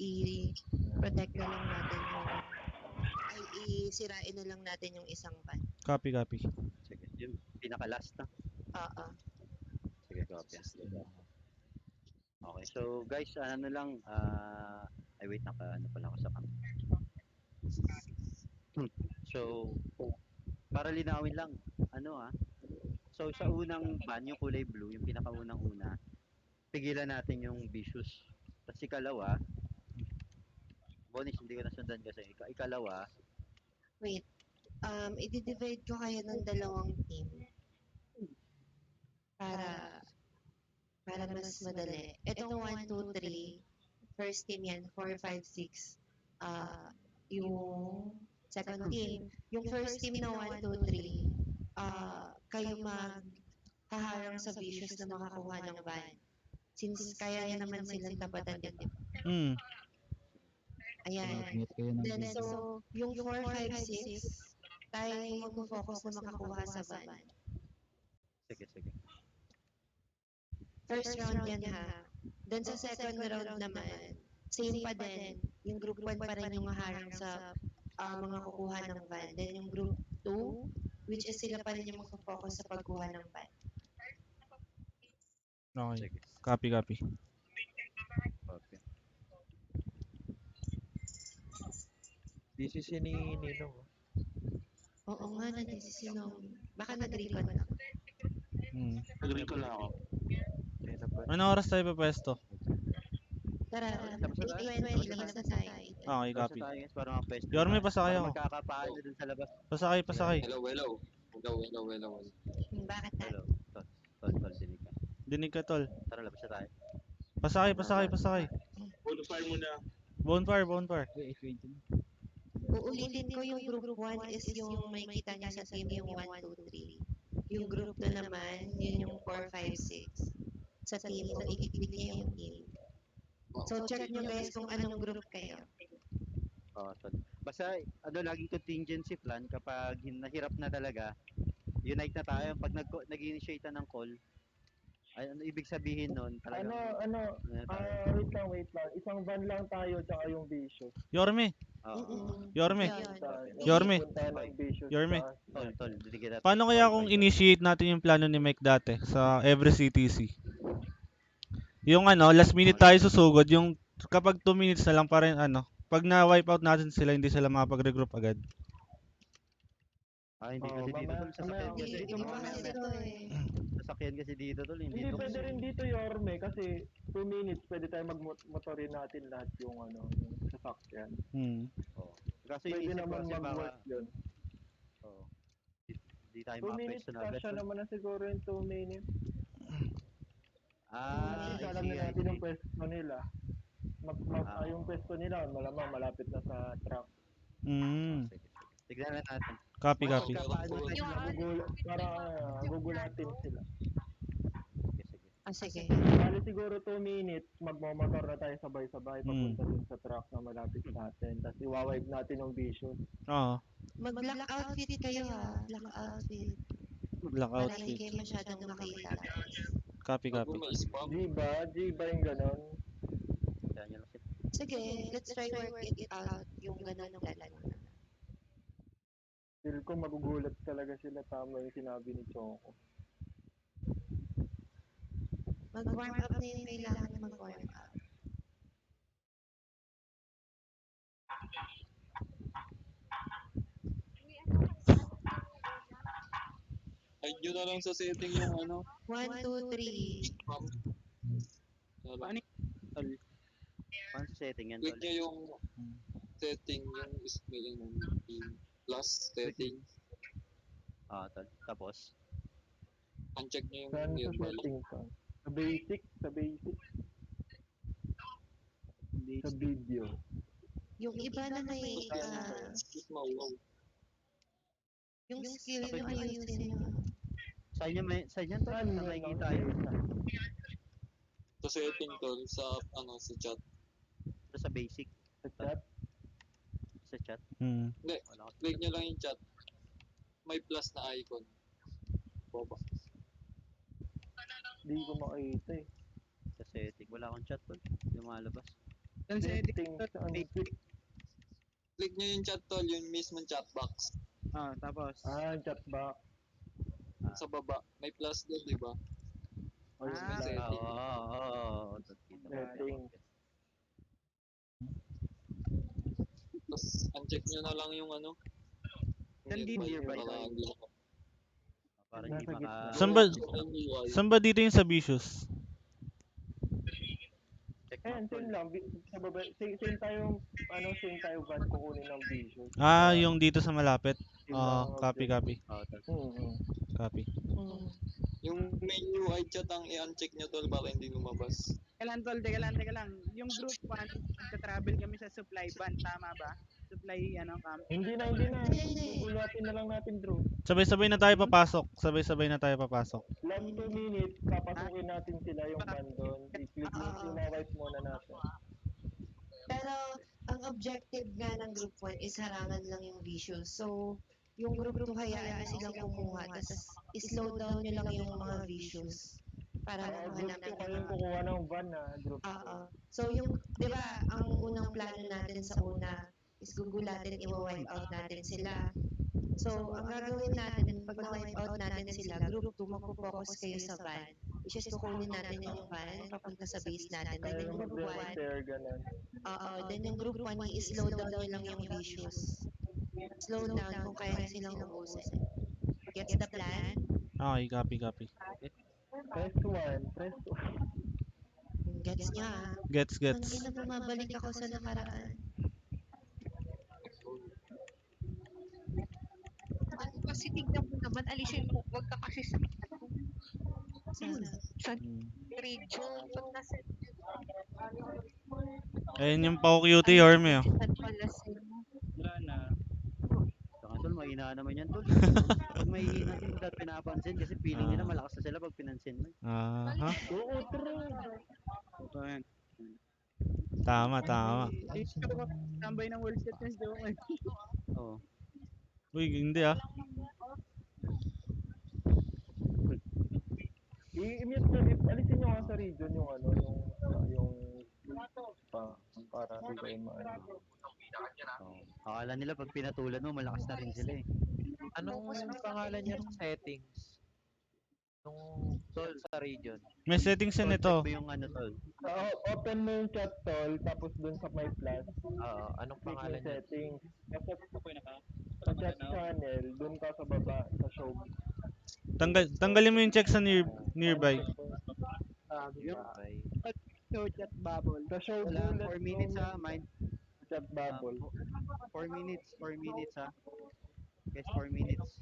i-protect na lang natin yung ay isirain na lang natin yung isang van. Copy. Sige, yung pinaka-last na. Oo. Sige, copy. Okay, so guys, ano lang, ay wait, ano pala ako sa cam. So, para linawin lang, so sa unang van, yung kulay blue, yung pinakaunang-una, pigilan natin yung vicious. Tapos ikalawa, Bonis, hindi ko nasundan kasi, ikalawa, Wait. I-divide ko kayo ng dalawang team para mas madali. Itong 1, 2, 3, first team yan, 4, 5, 6. Yung second team, yung first team na 1, 2, 3, kayo maghaharang sa vicious na makakuha ng van. Since kaya niya naman silang tapatan, di ba? Ayan. Then, so, yung 4, 5, 6, tayo mag-focus na makakuha sa van. sige. First round yan ha. Then sa second round naman, same pa din. Yung group 1 pa rin yung harang sa mga kukuha ng van. Then yung group 2, which is sila pa rin yung mag-focus sa pagkuha ng van. Okay. Sige. Copy. Okay. This is ni Ninong. Oo nga, nandisisinong. Baka nag-recon lang. Nag-recon lang ako. Ano oras tayo pa pwesto? Tara, Tapos na tayo? 8:20, labas na tayo. Okay, Tapos copy. na tayo guys, para mapwesto. Yorme, pasakay Para ako. magkakapaano dun sa labas. Pasakay. Hello. Bakit tayo? Hello. Tol, dinig ka. Dinig ka, tol. Tara, labas na tayo. Pasakay. Bonfire muna. Bonfire. Uulitin ko yung group 1 is yung may kita niya sa team yung 1, 2, 3. Yung group 2 naman, yun yung 4, 5, 6. Sa team, kung i-click niya yung team. So, check nyo guys kung anong group kayo. Tol. Basta, laging contingency plan kapag nahirap na talaga, unite na tayo. Pag nag-initiate ng call, ay, ano ibig sabihin nun? Talagang, Wait lang. Isang van lang tayo, tsaka yung Vicious. Yorme. Yun. Tol, dinig kita. Paano kaya kung initiate natin yung plano ni Mike dati sa every CTC? Yung last minute tayo susugod, yung kapag 2 minutes na lang pa rin pag na-wipe out natin sila, hindi sila makapag-regroup agad. Hindi kasi dito tol, sasakyan kasi. Sasakyan kasi dito tol, Hindi pwede rin dito, Yorme, kasi 2 minutes pwede tayo magmotorin natin lahat yung yung sasakyan. Kasi Pwede inisip ko naman kasi mag-work yun. Di tayo 2 minutes, makapwesto na agad. kasya naman na siguro yung 2 minutes. Kasi alam na I natin yung see. pwesto nila. Yung pwesto nila, malamang malapit na sa truck. Sige. Tignan na natin. Copy. Gugulatin sila. Sige. Sige. Bali siguro 2 minutes, magmamotor na tayo sabay-sabay papunta dun sa truck na malapit sa atin. Tapos iwawipe natin yung Vicious. Oo. Mag-black outfit kayo ha. Black outfit. Black Para outfit. hindi kayo masyadong makita. Copy. G ba yung ganon? Kaya nyo lang sila. Sige, let's try work it out yung ganun plan muna. Feel ko magugulat talaga sila, tama yung sinabi ni Choco. Mag-warm up na yung kailangan mag-warm up. Ay, yun na lang sa setting yung 1, 2, 3. Paano Paano sa setting yan click tol? nyo yung setting, yung plus setting. Tol. Tapos? Uncheck nyo yung Saan sa nearby. setting ka? Sa basic? Sa video. Yung iba na may, yung skill nyo ayusin nyo. Saan yan tol? Saan makikita yun? Sa setting tol, sa chat. Sa basic? Sa chat? Sa chat? Hindi, click nyo lang yung chat. May plus na icon. Boba. Hindi ko makita eh. Sa setting. Wala akong chat tol. Lumalabas. Yung settings Settings, tol, ano, Click nyo yung chat tol, yung mismong chat box. tapos. chat box. Sa baba, may plus doon, di ba? O yung Ah, May plus. setting. Oo. Settings. Tapos, uncheck nyo na lang yung ano. Nandito nearby para tayo. hindi maka- Para hindi Nasa maka... gitna. Saan ba, Check yung UI. saan ba dito yung sa Vicious? Check Ayan, tol. same lang. Sa baba, same tayong, same tayo van kukunin ng vision. Yung dito sa malapit. Same lang ang Copy, object. copy, Oo, tol. copy. Yung main UI chat ang i-uncheck nyo tol para hindi lumabas. Teka lang. Yung group 1, magta-travel kami sa supply van, tama ba? Supply, camp. Hindi na. Hindi. Gugulutin na lang natin, bro. Sabay-sabay na tayo papasok. Sabay-sabay na tayo papasok. Last 2 minutes, papasukin natin sila yung van doon. I-click mo, i-wipe muna natin. Pero, ang objective nga ng group 1 is harangan lang yung visuals. So, yung group 2 hayaan nyo silang kumuha. Tapos, slow down nyo lang yung mga visuals. Para makuha Group 2 natin kayong yung mga... kukuha ng van na group 2. Oo. So, yung, di ba, ang unang plano natin sa una is gugulatin, i-wipe out natin sila. So, ang gagawin natin, pag na-wipe out natin sila, group 2, magpo-focus kayo sa van. Which is, kukunin natin yung van, papunta sa base natin. Then, Kaya yung group 1, mag-share, ganun. then yung group 1, i-slow down nyo lang yung visuals. Slow down kung kaya silang ubusin. Gets the plan? Okay, copy. Press 1. Gets nyo ah. Gets. Hindi na bumabalik ako sa nakaraan. Kasi tignan mo naman, alisin mo, wag ka kasi sa Hmm. region. Pag nasa Ayun yung Pau Cutie Yorme, oh. saan pala sila. Wala na. Saka tol, mahina naman yan tol. Pag mahihina din dapat pinapansin kasi feeling nila malakas na sila pag pinansin mo. Aha. Oo, true. So, yan. Tama. Tambay ng World Fitness, di ba? Oo. Uy, hindi ah. I-mute nyo, alisin nyo nga sa region yung para di kayo maano. Oo. Akala nila pag pinatulan mo malakas na rin sila eh. Anong pangalan niya ng settings? Nung tol sa region. May settings Tol, yan ito. check mo yung ano tol. Open mo yung chat tol, tapos dun sa my plus, Oo, anong click pangalan yung niya? settings. Sa chat channel, dun ka sa baba, sa show. Tanggalin mo yung check sa nearby. Okay. So, chat bubble. Sa show Wala, bullet 4 minutes mo, ha, mind. chat bubble. 4 minutes ha. Guys, 4 minutes.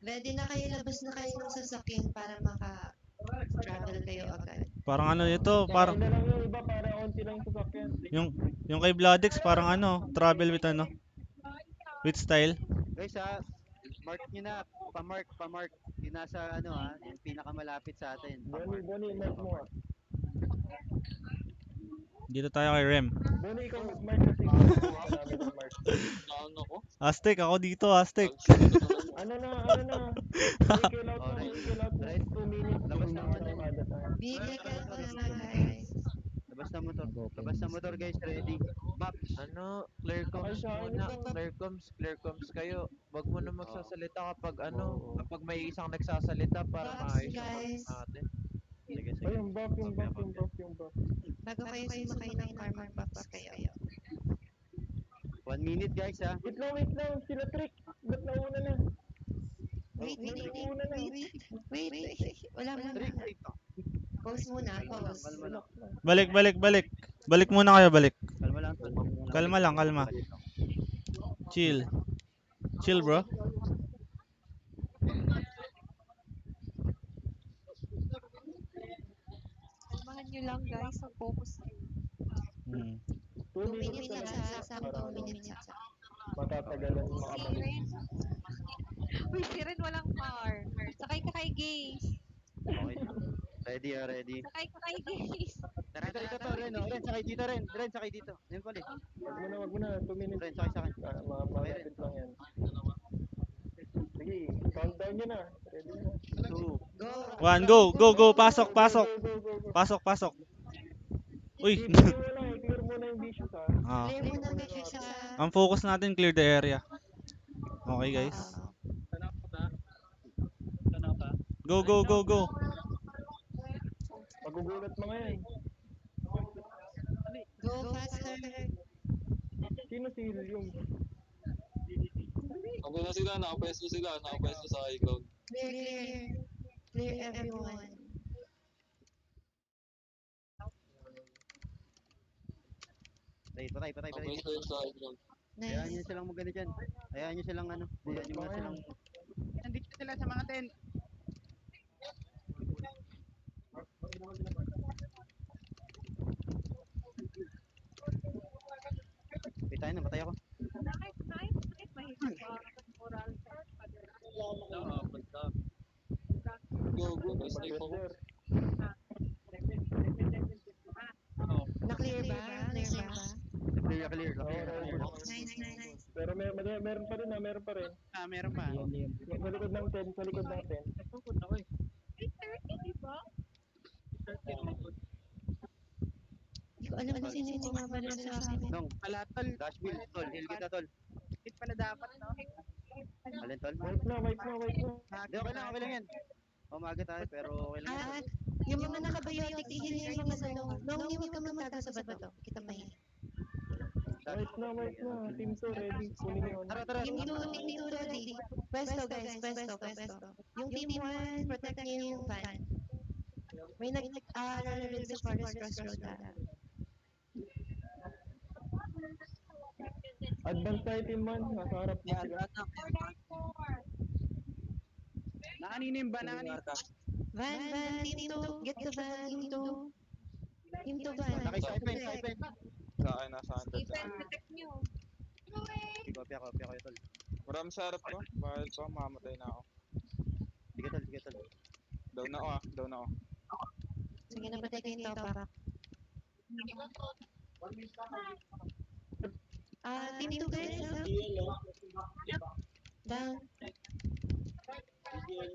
Ready na kayo, labas na kayo ng sasakyan para maka-travel kayo agad. Parang ano ito, parang Kaya na lang yung iba, para onti lang yung sasakyan. yung kay Bladex parang travel with style. Guys ha, mark nyo na, pa-mark. Yung nasa yung pinakamalapit sa atin. Bonnie, mark mo ah. Dito tayo kay Rem. Bonnie, ikaw mark kasi marami ng mark. Naan ako. Aztec, ako dito, Aztec. Ano na? Kill out na, kill out na. 2 minutes. Labas na na kada tayo. Bigay ka na guys. Labas na motor guys, ready. Maps. Clear comms Ay, muna. sayang Clear comms kayo. Wag mo na magsasalita kapag may isang nagsasalita para Buffs, maayos yung guys. natin. Sige. Ay, yung buff. Bago kayo sumakay ng car, mag-buffs kayo. 1 minute guys ha. Wait lang. Sila trick. Ba't nauna na? Wait. Wala mo Trick. na. Pause muna, pause. Kalma lang. Balik. Balik muna kayo, balik. Kalma lang tol. Kalma lang. Chill, bro. Kalmahan nyo lang guys, mag-focus kayo. 2 2 minutes minutes na lang. sa 2 minutes sa. Matatagalan makabalik. Siren. Uy, Siren walang car. Sakay ka kay Gaze. Okay. Ready. Sakay ka kay Gaze. Dito to, Ren sakay dito Ren. Ren sakay dito. Yan pala. Wag mo na. 2 minutes. Ren sakay sa akin. Malapit lang yan. Sige, countdown nyo na. Ready na. 2. 1, go. Pasok. Go. Uy. I-clear mo na yung Ah. Clear muna medyo sa... Ang focus natin, clear the area. Okay, guys. Tanaw ka? Tanaw ka? Go, go, go, go. Magugulat mo ngayon. Go faster. Sino si Helium? Okay na sila, nakapwesto sila, nakapwesto sa high ground. Clear, clear. Clear everyone. Patay. Nakapwesto yun sa high ground. Hayaan nyo Nice. silang magano dyan. Hayaan nyo silang ano. Hayaan nyo nga silang... Nandito sila sa mga tent. Patay ako. Basta. Go, snipe ako. Defender. Na-clear ba? Clear ba? Clear. Nice, nice. Pero meron pa rin. Meron pa. Sa likod ng tent. Hindi ko alam kung sino yung bumabalik sa akin. Nong, Pala, tol. Dashbill, tol. Heal kita, tol. Hit pala dapat, no? Alin, tol? Wipe na. Hindi, okay lang yan. Umaga tayo, pero okay lang yan. At yung mga naka-biotic, heal yung mga ano. Nung hindi ka magtago sa bato. Kita pa yan. Wipe na. Team 2 ready. Kunin yun. Tara. Team 2 ready. Pwesto guys, pwesto. Yung team 1, protect niyo yung van. May nag-aaral sa Forest Crossroad na. Advance tayo team 1. Nasa harap na sila. Nakanin ba? Van, team 2. Get the van, team 2. Team 2 van. Side Sa akin, nasa under dyan. Copy ako, tol. Marami sa harap ko. Bakit ko, mamatay na ako. Sige, tol. Down ako. Sige na, patay kayo yung topak. Team 2 guys, help. Down.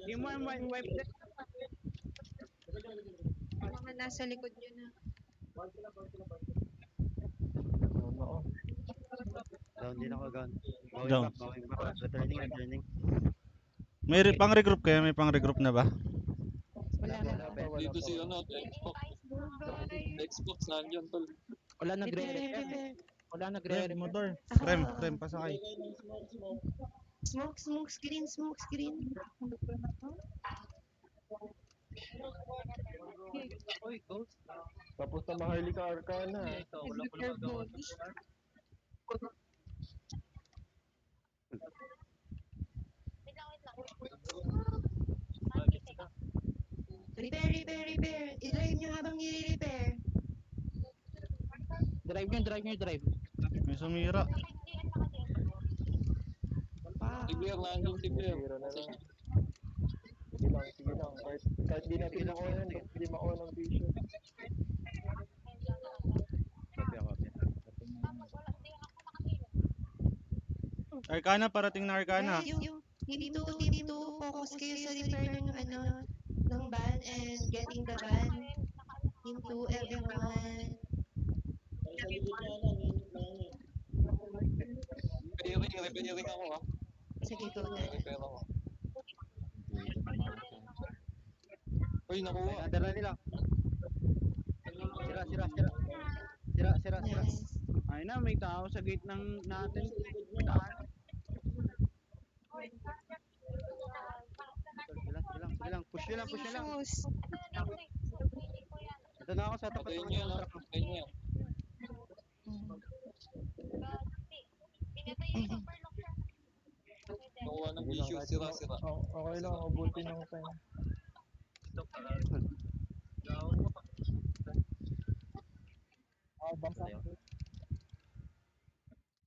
Team 1, wipe that. Mga nasa likod nyo na. Down din ako, down. Down. Going back. Returning. May pang-regroup kayo? May pang-regroup na ba? Wala na. Dito si Xbox nandiyan, tol. Wala Repair. Motor. Rem, pasakay. Smoke screen. Uy, ghost. Tapos na Maharlika Arcana. Repair. I-drive nyo habang i-repair. Drive. May sumira. Tigler, nandiyan Tigler. Zero na lang. Sige lang. Kahit di natin makuha yan, hindi makuha ng vision. Copy ako. Arcana, parating na Arcana. Guys, yung team 2, focus kayo sa repair ng van and getting the van. Team 2, everyone. Repairing ako, ha. Sige, go na. Repair ako. Uy, nakuha. Under na nila. Sira. Nice. Ayun na, may tao sa gate ng natin. Sige lang. Push nyo lang. Shoes. Ito na ako sa tapat Patayin ng niyo yan, ha. Patayin niyo yan. Nakuha ng issue, sira. Okay lang, mabuti ng time.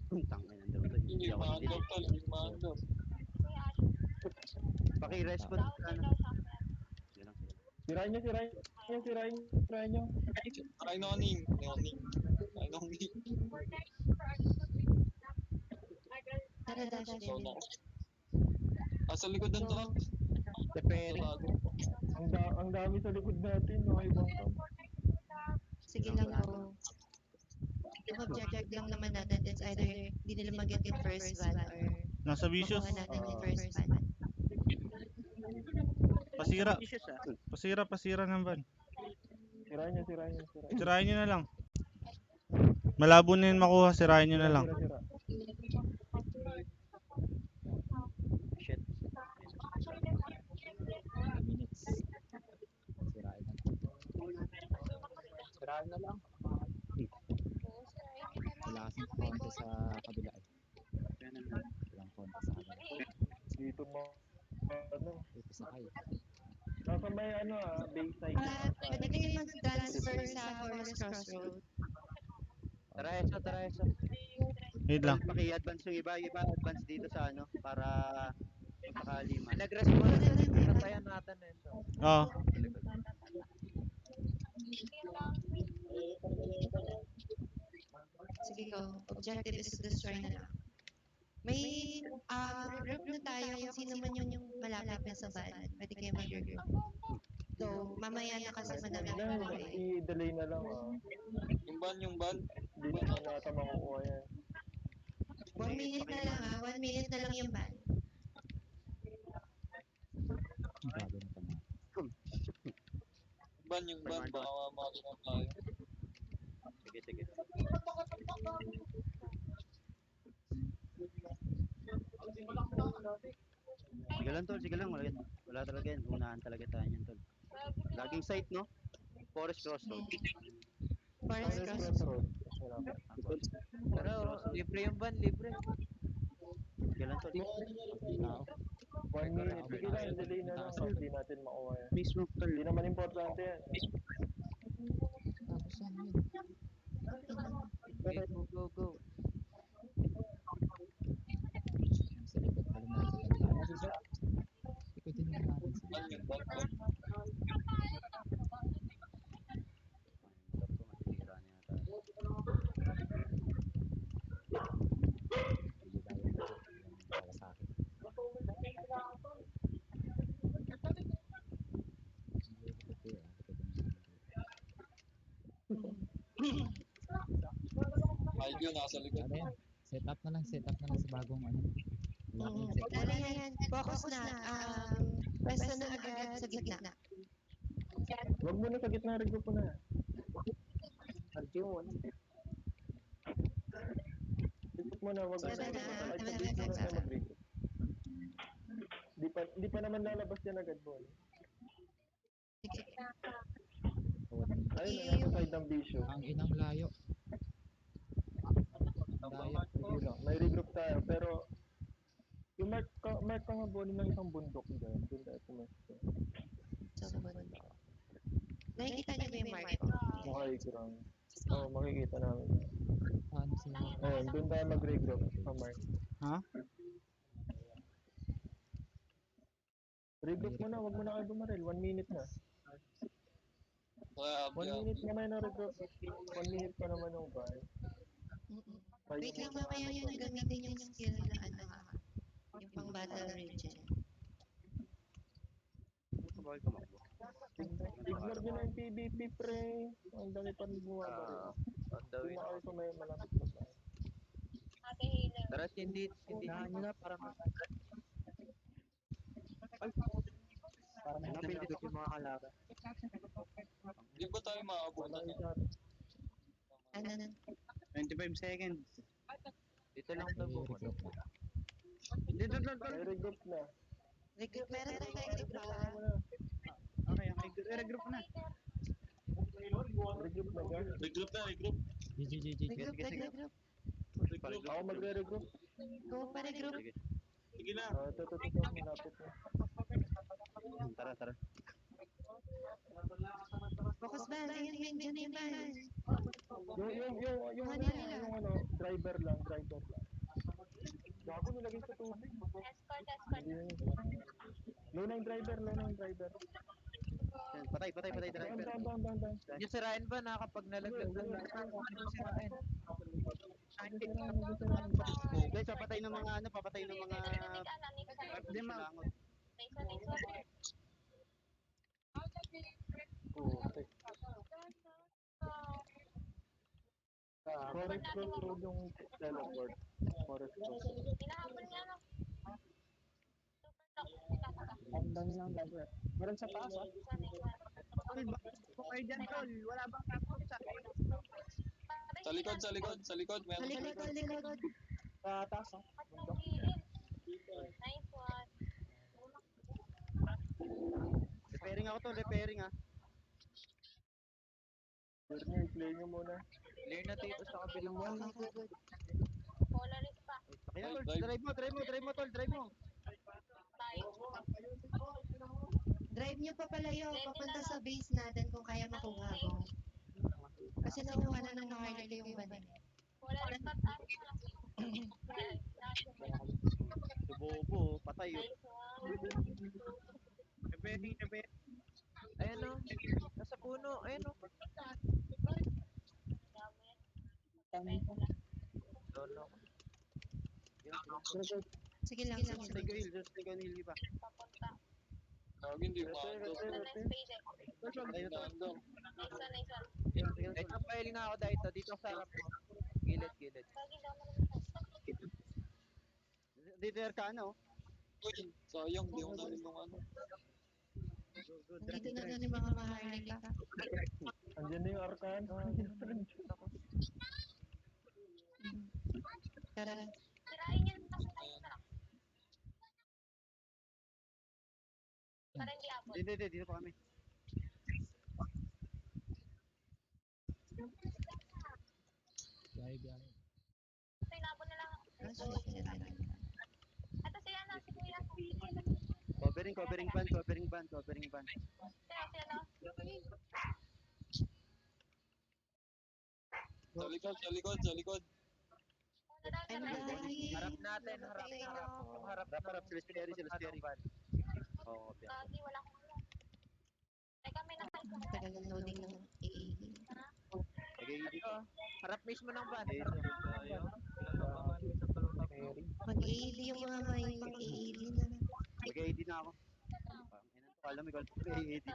Tangin, nandun to. Hindi, Hindi ako hindi. maandar, tol. Hindi maandar. Paki-respond ka na. Sige lang. Sirain nyo. Try noning. Tara, dash. So, no. Sa likod ng truck. Repairing. Ang dami sa likod natin, mga ibang camp. Sige lang, go. Ang objective objective lang naman natin is either hindi nila mag-get yung first van or Nasa Vicious. makuha natin yung Ah. first van. Pasira. Vicious Pasira ng van. Sirain nyo. Sirain nyo na lang. Malabo na yun makuha, sirain nyo na lang. Sira. Shit. Minutes. Sirain na. Sirain na lang. Wala kasing konti sa kabila eh. Walang konti sa kabila. Dito mo. Ano? Ito sakay. Nasa may Bayside. Pwede kayo mag-transfer sa Forest Crossroad. Tara. Wait lang. Paki-advance yung iba advance dito sa ano para makalima. Nag-response na tayo natin ito. Oo. Sige ko, objective is to destroy na lang. May group na tayo kung sino man yung malapit na sa van. Pwede kayo mag-group. So, mamaya na kasi madami na kayo. I-delay na lang. Yung ban. Hindi naman nata makukuha yan. 1 minute na lang 1 minute na lang yung van. Grabe na tama. Yung ban, baka makakita tayo. Sige. Sige lang. Wala talaga yan. Unahan talaga tayo yan, tol. Laging site, no? Forest Crossroad. Forest Forest Crossroad. Crossroad. Pero libre yung van, libre. Sige lang, tol. Tao. 1 minute. Sige lang, delay na lang. Kasi di natin makuha yan. Mismo, tol. Hindi naman importante yan. Tapos yan yun. Okay, go. Sa likod pala natin tayo. Ikutin na natin sila. Yung ban. Hindi tayo para sa akin. Ayun, nasa likod. Ano yan? Set up na lang sa bagong ano. Locking set. Wala yan. Focus na. Pwesto na agad sa gitna. Huwag mo na sa gitna, regroup mo na. Regroup mo na, wag mo na. Sabi na, Kahit sa tama, gitna na tama. tayo mag-regroup. Di pa naman lalabas yan agad mo. Sige. Ayun na, nasa side ng Bisyo. Ang inang layo. Layo. Sige lang, may regroup tayo, pero yung mark ka nga Bonnie ng isang bundok dyan. Doon tayo pumesto. So, bundok. Nakikita niyo ba yung mark ko? Naka-ground. Oo, makikita namin. Ano sila? Ayun, doon tayo mag-regroup sa mark. Ha? Regroup mo na, wag mo na kayo bumaril. 1 minute na. 1 minute naman na regroup. 1 minute pa naman yung buy. Wait lang, mamaya yun gamitin yung skill na yung pang battle region. Bakit tumakbo? Ignore nyo na yung PvP, pre. Ang dami pa rin bumabaril. On the Doon way. na kayo sa may malapit na tayo. Tara, hindi nyo na para mapindot yung mga kalaban. Di ba tayo maabutan Wala na? yung shot. Ano na? 25 seconds. Dito lang daw po. May regroup na. Regroup, meron tayo regroup Wala pa. mo na. Okay, regroup na. Regroup na ba? Regroup. Regroup. Ako magre-regroup. Go pa regroup. Sige na. Ito, malapit na. Tara. Focus ba? Ayun, dyan yung ban. Yung driver lang. Gago, nilagay sa tubig. Hindi yun. Low na yung driver. Patay driver. Down. Yung sirain ba na kapag nalaglag ng lahat? Ano sirain? Guys, papatay ng mga Di ma- langot. Putik. Forest Road yung teleport. Forest Road. Hanggang lang level. Meron sa taas, ah. Tol, bakit po kayo dyan, tol? Wala bang laptop sa akin? Sa likod, sa likod, sa likod. Sa Meron likod, sa likod. Sa taas, ah. Bundok. Repairing ako tol, repairing ah. Clear nyo muna. Clear na dito sa kabilang wall. Okay, good. Kaya tol, Drive. drive mo tol, drive mo. Drive nyo pa palayo, papunta sa base natin kung kaya makuha mo. Kasi nakuha na ng Harley ko yung van. Si Bobo, patay oh. Repairing. Ayan o. Nasa puno. Ayan o. Doon ako. Sige lang, Stay sige. ko heal, stay ko heal pa. Tawag hindi umaandar. Ayun tol. Umaandar. Sige Ay, papahiling na ako dito. Dito sa harap mo. Gilid. Dito ka ano? Uy, sayang, di ako namin nung ano. Nandito na rin yung mga Harley ka. Andiyan na yung Arcan. Tara. Ayan. Dito pa kami. Ah, sige. Covering van. Sa likod, sa likod, sa likod. I'm dying. Harap natin. Harap. Namatay Harap. ako. Yung harap Harap, ng sila steering. pinagpuntahan ng van. Oo, copy. Ang tagal ng loading ng AAV. Okay, Ito. Harap mismo ng van. Dito. Harap mismo ng van. Pinatabangan mo sa palong Mag-AAV yung mga may pang-AAV na. Mag-AD na ako. Kala mo ikaw mag-AD.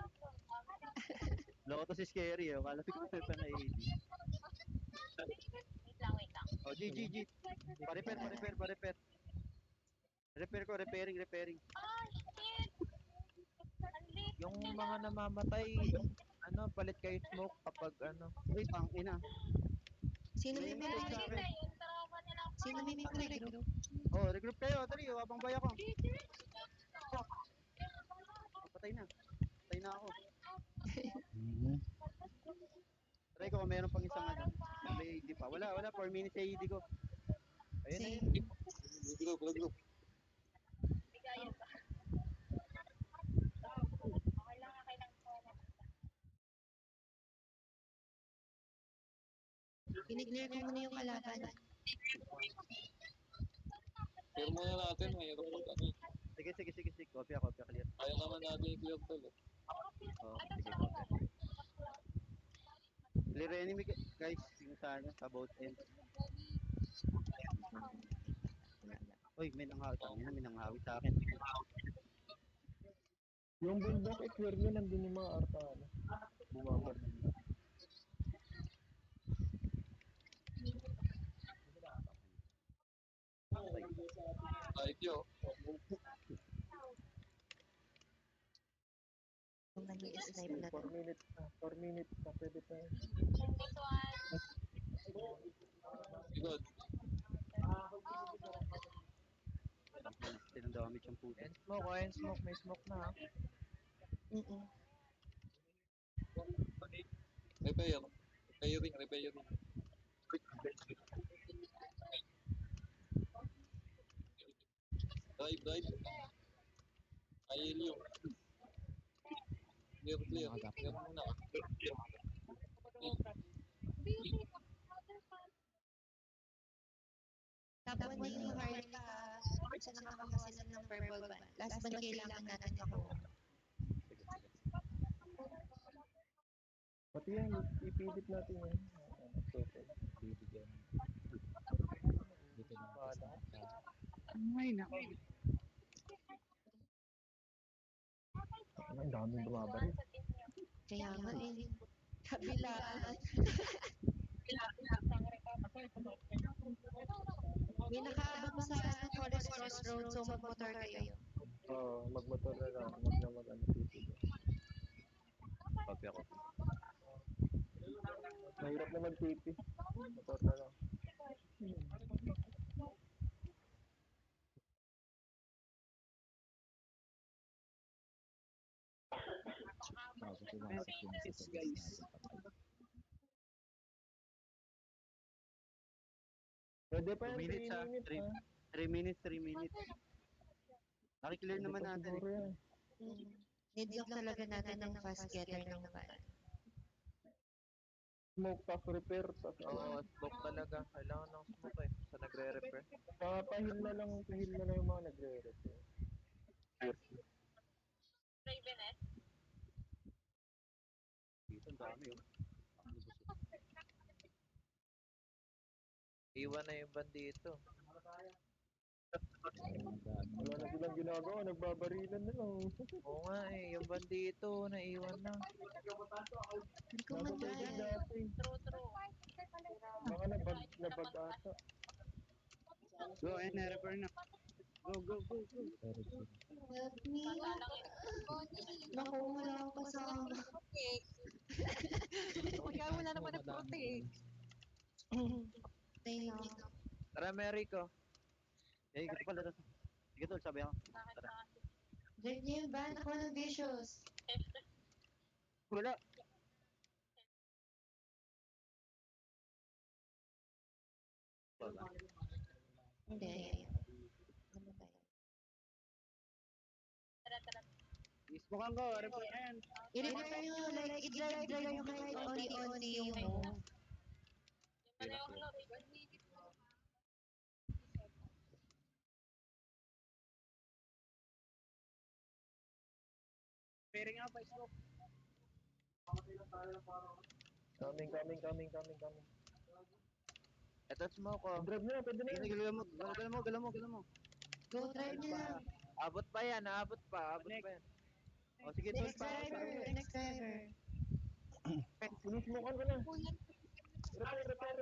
Loko to si Scary eh. Kala ko pa na AD. Oh, G. Pa-repair. Repair ko, repairing. Yung mga namamatay, palit kayo smoke kapag Uy, ina. Sino may May message sa akin. Sino may regroup? Oh, regroup kayo. Dali, habang bay ako. Patay na ako. Try ko kung meron pang isang ano. Kung may AD pa. Wala. 4 minutes AD ko. Same. Regroup. Kiniklear ko muna yung kalaban. Clear muna natin, mahirap mag ano. Sige. Copy, clear. Kaya naman natin i-clear tol eh. Oh, sige, copy. Clear enemy guys. Yung sa both end. Uy, may nanghawi sa akin. Yung bundok, clear nyo, nandun yung mga Arcan. Bumabar na. Kahit yun. Yung nag-i-snipe na to. 4 minutes na, pwede pa yun. Likod. Tinandamit yung puto. and smoke, may smoke na ha. Repairing. Drive. Ayun yung. Clear. Clear muna. Tapos na yung Harley ka. Isa na makakuha sila ng purple van. Last van kailangan natin makuha. Pati yan, ipilit natin yan. Total. Ay, nako. Ang daming bumabaril. Kaya nga eh. Kabilaan. May nakaabang sa Forest Crossroad, so magmotor kayo. Oo, magmotor na lang. Huwag na mag-ano city. Papi ako. Mahirap na mag-TP. Motor na lang. Yes, guys. Pwede pa 2 yan, 3 minutes ah. minutes 3 minutes, 3 minutes. Nakiklear Pwede naman pa natin siguro eh. yan. Need lang talaga natin ng fast getter ng van. Smoke, tas repair, tas Oo, smoke talaga. Kailangan ng smoke eh. Sa nagre-repair. pahil na lang yung mga nagre-repair. Dito, ang dami oh. Ang lubos oh. Iwan na yung van dito. Wala na silang ginagawa, nagbabarilan na lang. Oo nga eh, yung van dito, naiwan na. Hindi ko Nasa mag-drive. tubig dati. Baka nabag ata. Go, repair na. Go, go, go, go. Help me. Naku, wala akong kasama. Kaya wala naman nag-protect. Tayo na. Tara, Merico. Eh, ito pala. Sige tol, sabi ako. Tara. Drive niyo yung van. Ako ng vicious. Wala. Wala. Hindi. Ano ba yun? Ismokan ko, repair na yan. I-repair nyo, like, i-drive nyo kahit onti-onti yung move. Pairing ako pa smoke. Coming. Ito smoke oh. Drive na, pwede na. Sige, galaw mo, galaw mo. Go, drive nyo lang. Abot pa yan, abot pa yan. O sige tol, Next driver. Sinismokan ko na. Repair.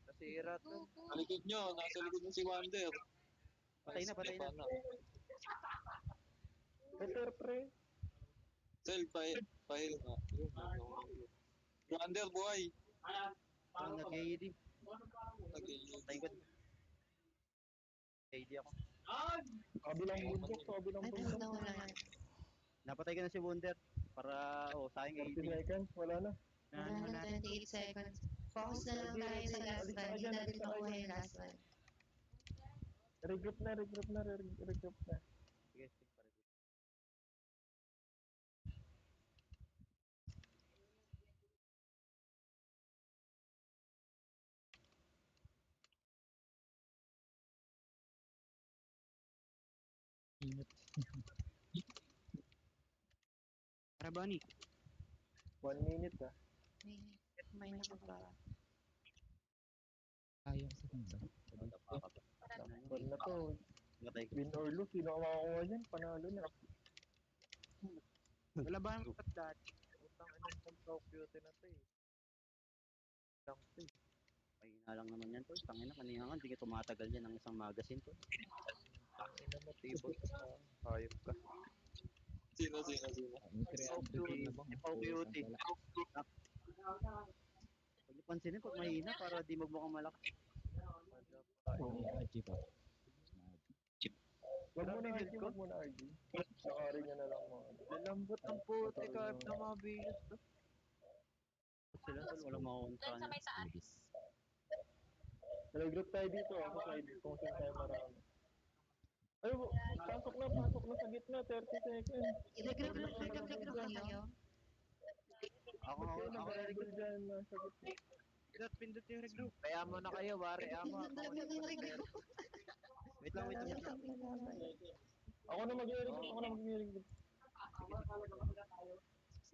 Nasira to. Sa likod nyo, nasa likod mo si Wander. Patay na. Repair, pre. Sel, pahil nga. Yun, Wander, buhay. Parang nag-AED. Nag-iinit. Patay ko. AED ako. Kabilang bundok. Ay, talaga wala na. Napatay ka na si Wonder. Para, sayang 40 AED. seconds, wala na. Wala na 28 seconds. Focus na lang tayo sa last one. Hindi natin makuha yung last one. Regroup na. Sige, pare. Tara, Bunny. 1 minute May nakaba. Wala na to. Matay ko. Win or lose, sino ang makakuha dyan? Panalo na. Wala ba ang dati? Utang inang pang beauty na to eh. Lang to eh. Ay, lang naman yan tol. Tangina, kanina nga, hindi ka tumatagal yan ng isang magazine tol. Ang ina mo, tibot ka pa. Hayop ka. Sino? FOQT. Huwag niyo pansinin pag mahina para di magmukhang malakas. Wag mo na Grabe, RG, build ko. wag mo na RG. Sakari niya na lang mo. Lalambot ng puti kahit na mga vicious to. Sila tol, walang makukontra niya. Regroup tayo dito, ako side, kung saan tayo marami. Ay, pasok na sa gitna, 30 seconds. I-regroup kayo. Ako, Nag-rebel dyan, nasa gitna. Pindot yung regroup. Kaya mo na kayo, wari ama. wait lang. Ako na mag-regroup.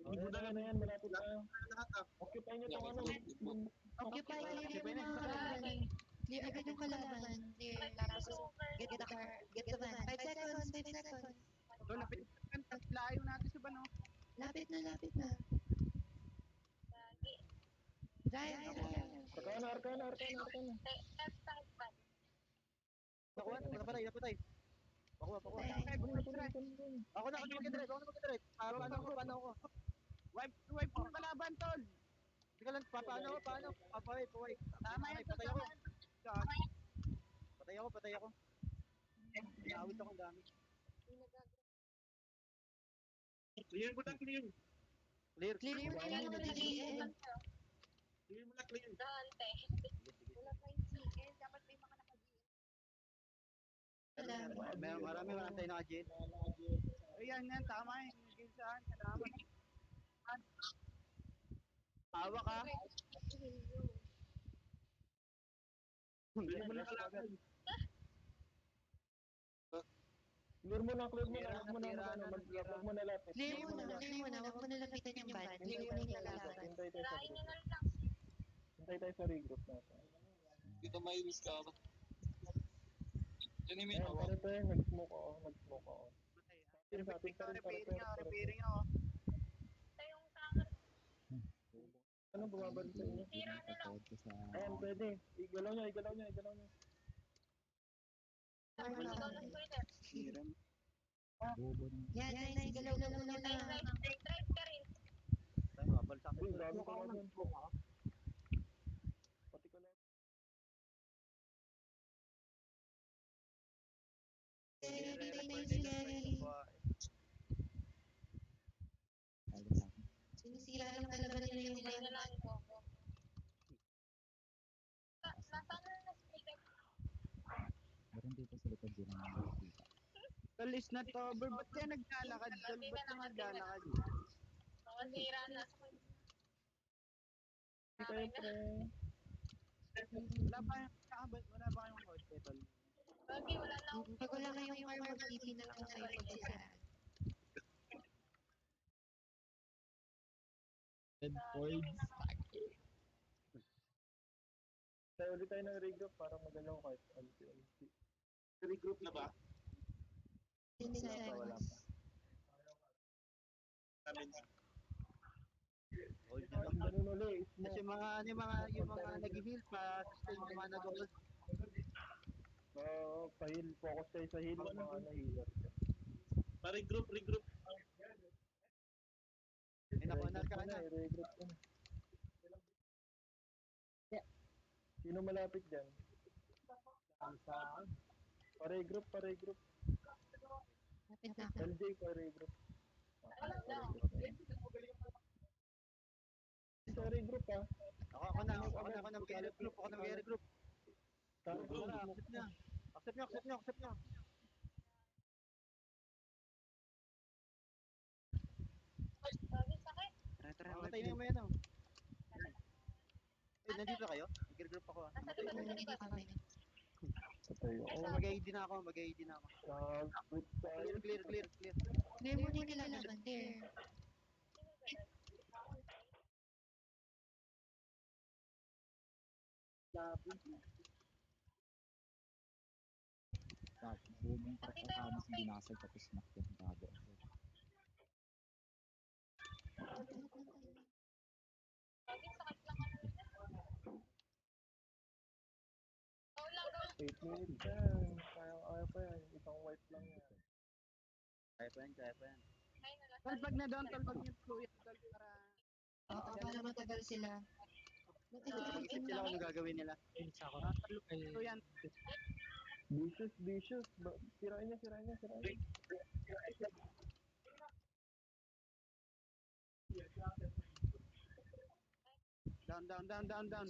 Na yan, malapit tayo. Occupy nyo tong ano. Occupy, clear yung mga kalaban. Clear agad yung kalaban. Clear, tapos get the car, get the van. 5 seconds. So, lapit layo natin sa bano. Lapit na. Drive. Arkana, Nakuha, napatay. Pakuha. Ako na mag-drive. Paano ako? Wipe yung kalaban, tol. Hindi ka lang, paano? Pawipe. Tama yan, tol. Patay ako. Tama yan. Patay ako. Naawit ako ang dami. Clear mo lang, clear. Clear. Clear mo na yung mga GM. Clear mo lang, clear. Marami tayo naka-jail. Ayan yan, tama yan. Ginsahan, salamat. Tawa ka. Clear mo lang kalaban. Clear mo na, Nasira na. wag mo na lapit. Clear mo na. Huwag mo na lapitan yung van. Clear mo na yung lalaban. Hintay tayo sa regroup. Hintay tayo sa regroup natin. Dito may miss ka ba? Yan yung may Ayan, hawak. pare nag-smoke ako. Sa atin pa rin, Repairing ako. Ano bumabalik sa inyo? Ayan, pwede. Igalaw nyo. Yan, nice. Galaw-galaw na. Tayo mabalsak. Uy, gabi ka na dun. Pati ko lang. Sinisira lang talaga nila yung van. Tol, is not over. Ba't kaya naglalakad, tol? Ba't ka naglalakad? Hindi kayo, pre. Wala ba kayong kotse, tol? Pag wala kayong car, mag-TP na lang kayo pagsisiraan. Tayo ulit tayo ng regroup para magalaw kahit unti-unti. Regroup na ba? 10 Wala seconds. pa. Hold nyo lang. Ganun ulit. Kasi yung mga nag-heal pa, sustain yung mga nag-hold. Pa-heal. Focus kayo sa heal. Mga na-healer. Pa-regroup. May nakunar ka na. I-regroup ko na. Sino malapit dyan? Pa-regroup. Lapit na ako. LJ, pa-regroup. Pa-regroup ha. Ako na mag-regroup. Accept nyo. Tara, matay na yung may ano. Nandito kayo? Mag-regroup ako. Nandito kami. Patay ako. Mag-ID na ako. Quit tayo. Clear. Clear mo na yung lalaban. Clear. Eight minutes yan. Kaya pa yan. Isang wipe lang yan. Kaya pa yan. Tol, pag na-down, tol, pag yung fluid, tol, para... Oo, para matagal sila. Mag-isip sila kung ano gagawin nila. So yan, Vicious. Sirain niya. down.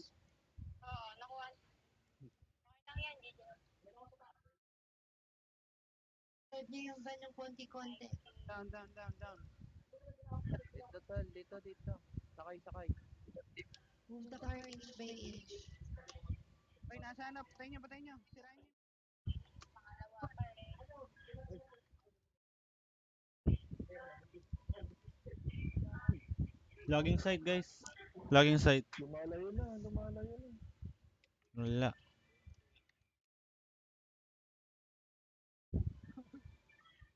Third niyo yung van ng konti-konti. Down. Dito. Sakay. Move the car inch by inch. Ay, nasa na, patay nyo. Sirain nyo. Logging site, guys. Logging site. Lumalayo na. Wala.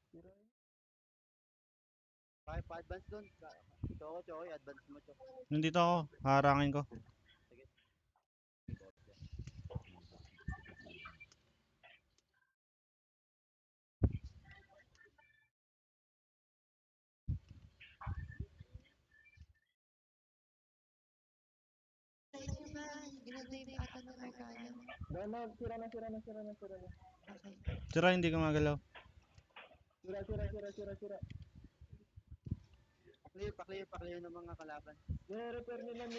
Sirain. Kaya pa-advance doon. Chokoy, advance mo, Chokoy. Nandito ako. Harangin ko. save ata ng Arcana. Dama, sira na. Okay. Sira, hindi ka magalaw. Sira. Paklear ng mga kalaban. Nire-repair nila.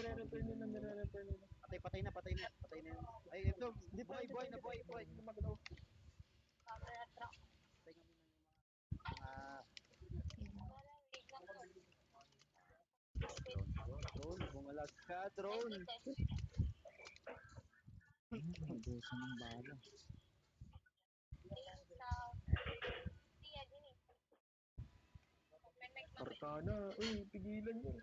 Patay na yun. Ay, ito, buhay. Magalaw. Patay nga muna yung mga drone, bumalag ka, drone. Nabusan ng bala. Arcana. Uy, pigilan nyo.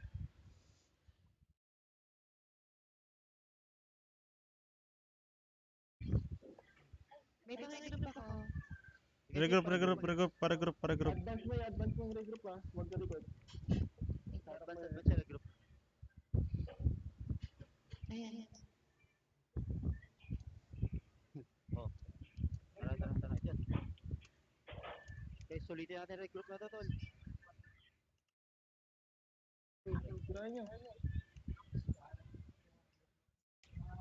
May pang-regroup ako. Regroup. Advance mo yung regroup ha. Huwag ka likod. Advance siya, group. Ayan. Tara, dyan. Okay, sulitin natin regroup na to, tol. Sira nyo.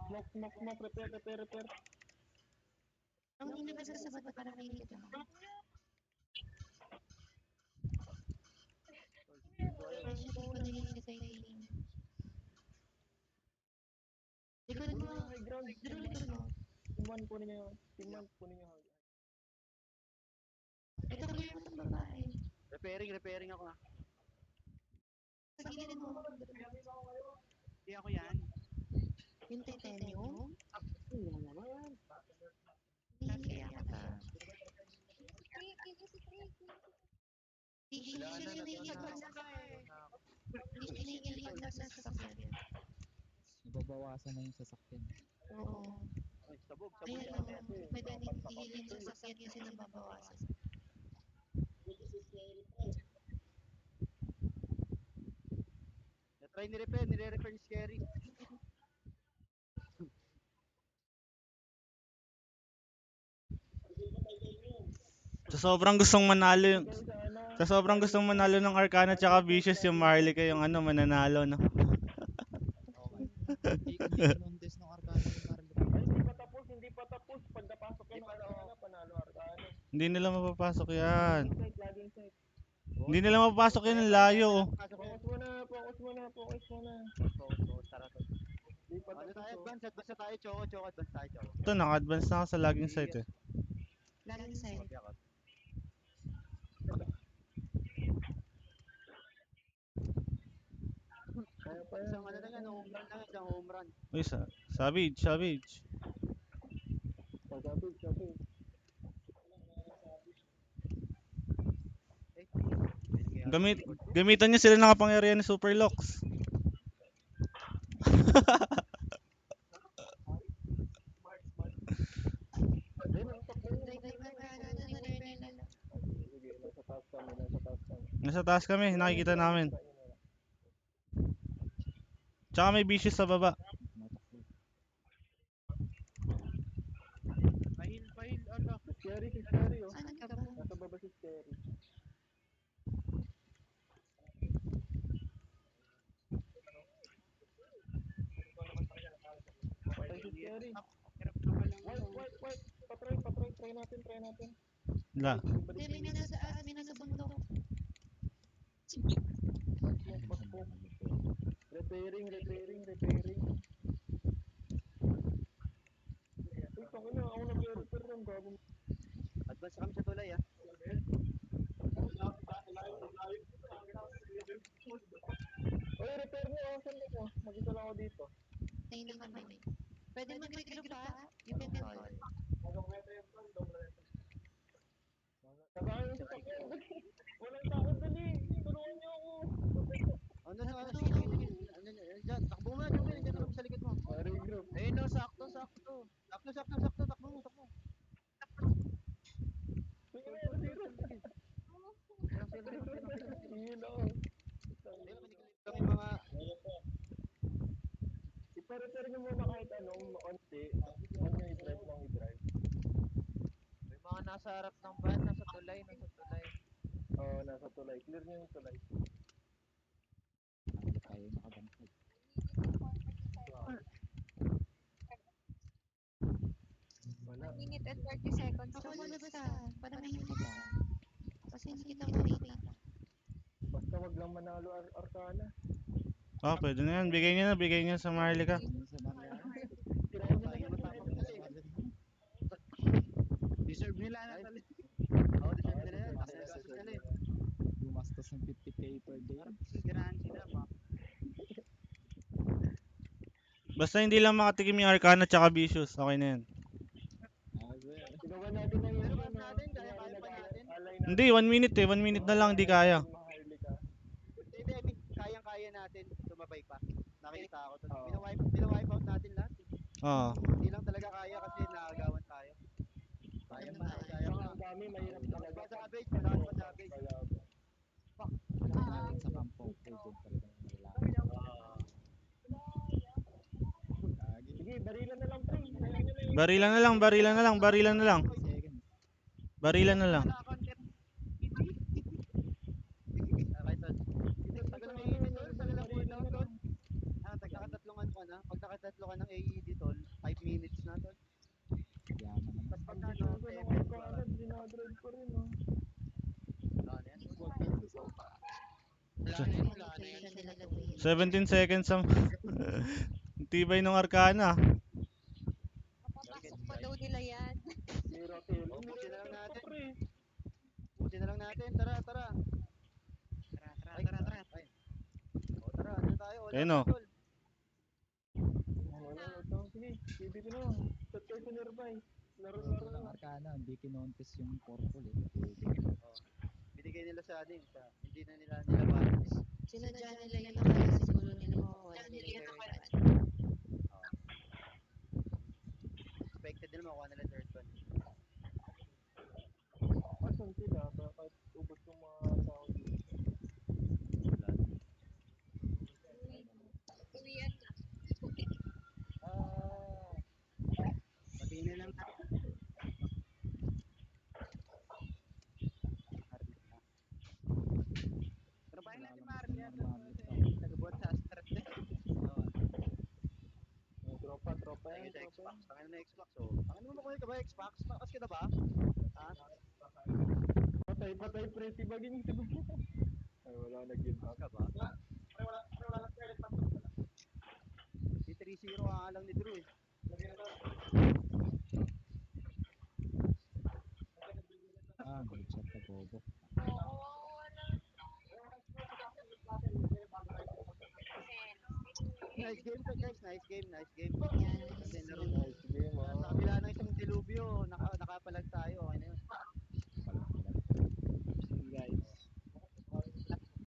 Smoke. Repair. Ang hindi ba sa bata para may hit ako? Initiative ko na yung si Titanium. Likod mo. High ground. Likod mo. Team 1 kunin nyo. Ito clear mo itong babae. Repairing ako ha. Sa gilid mo. Hindi ako yan. Yung Titanium. Hindi kaya kita. Hindi siya nililipat sa sasakyan. Nababawasan na yung sasakyan. Oo. Ay, sabog Ayan o. natin. Pwede rin ihilin sa sasakyan kasi nababawasan. Na-try nire-repair ni Scary. Sa sobrang gustong manalo ng Arcana tsaka Vicious, yung Marley yung mananalo, no? Hindi kinondes ng Arcana yung Marley. Ay, hindi pa tapos. Pag napasok ka ng Arcana, panalo Arcana. Hindi nila mapapasok yan. Laging set. Hindi nila mapapasok yan, ang layo. Focus muna. Focus, tara to. Hindi pa Ano tayo, tapos. advance na tayo, Choco, advance tayo, Choco. Ito, naka-advance na ako sa laging site eh. Laging side. Copy ako. Isang ano lang yan, home run lang yan, isang home run. Uy, Savage. Savage. Gamitan niyo sila ng kapangyarihan ni Superlux. Sige, Nasa taas kami, nakikita namin. Tsaka may Vicious sa baba. Pahil, ala. Scary oh. Saan ka ba? Nasa baba si Scary. Patay si Scary. Hirap na pala. White. Patry. Try natin. La. Hindi, may nasa taas, may nasa bundok. Repairing. Uy, tangina, ako nag-repair ng gago. Advance kami sa tulay ha. Uy, repair mo, saan mo? Mag-isa lang ako dito. Tayo na kami. Pwede mag-regroup ha? You can call. Kakain sa sakyan. Walang tao, dali. Tulungan niyo ako. Sige. Diyan, takbo mo na, Jumel, diyan kami sa likod mo. Regroup. Ayun no, sakto. Takbo, takbo mo. Sige na, zero. Yun ako. Kami mga... Ipa-repair niyo muna kahit anong makonti. Huwag niyo i-drive. May mga nasa harap ng van, nasa tulay. Oo, nasa tulay. Clear niyo yung tulay. Hindi tayo nakabantay. 1 minute and 30 seconds Ako to muna lose. basta, panamahin kita. Kasi hindi kita makita. Basta wag lang manalo Arcana. Oh, pwede na yan. Bigay niya sa Marlica. Tirayan mo Sayang na naman tapos kasi. Deserve nila na tali. Oo, deserve nila yan. Kasi nagasos nila eh. Gumastos ng 50k per day. Tirahan sila ba? Basta hindi lang makatikim yung Arcana tsaka Vicious. Okay na yan. Ginawa natin ng Pero yun, pas natin, kaya pa natin. alay Hindi, 1 minute eh. 1 minute na lang, hindi kaya. Maharlika. Hindi, I mean, kayang-kaya natin sumabay pa. Nakita ako to. Oo. Pinawipe out natin lahat. Oo. Hindi lang talaga kaya kasi nakagawan tayo. Kaya pa, kaya pa. Ang dami, mahirap talaga. Pa savage, malakas pa savage. Natin sa kampo. Agent talaga ng malalaman. Sige, barilan na lang, pre. Ayaw nyo na yun. Barilan na lang, barilan na lang, barilan na lang. Second. Barilan na lang. Okay, tol. Tagal ng AED, tol. Tagal ng cooldown, tol. Nakatatlongan ka na. Pag nakatatlo ka ng AED, tol, 5 minutes na, tol. Yaman naman. Tapos pag Ang ano, gusto ko ng Arcana, dinadrive ko rin, oh. ano yan? Sensation nila gawin. 17 seconds ang tibay ng Arcana. Mapapasok pa daw nila yan. Zero kill. Oh, buti na lang natin. Pre. Buti na lang natin. Tara, tara. Tara. Ay. O, tara. Ano tayo? Wala Ayun, na, oh. tol. Wala, ito. Sige, PvP na. Set kayo sa nearby. Laro Ito lang na. Arcana, hindi kinontes yung purple eh. Binigay nila sa atin. Hindi na nila nilabanan. Sinadya nila yun akala siguro nila makukuha nila yung third one. Expected nila makuha nila third one. Asan sila? Bakit ubos yung mga tao dito? Wala. Uwian na. Pati na lang. Trabahin natin Marlian. Nagbuhat sa Astrat eh. Tropa Thank yan, you sa tropa yan. Xbox. Tangin na Xbox, oh. Tangin mo makuha ka ba Xbox? Lakas kita ba? Ha? Patay, pre. Tibagin. Ay, wala, nag-give up. Ka ba? Di 3-0 ang alang ni Drew eh. Good shot na bobo. Nice game to guys. Nice game. Yan. Kasi laro Nice game, sa kabila ng isang dilubyo,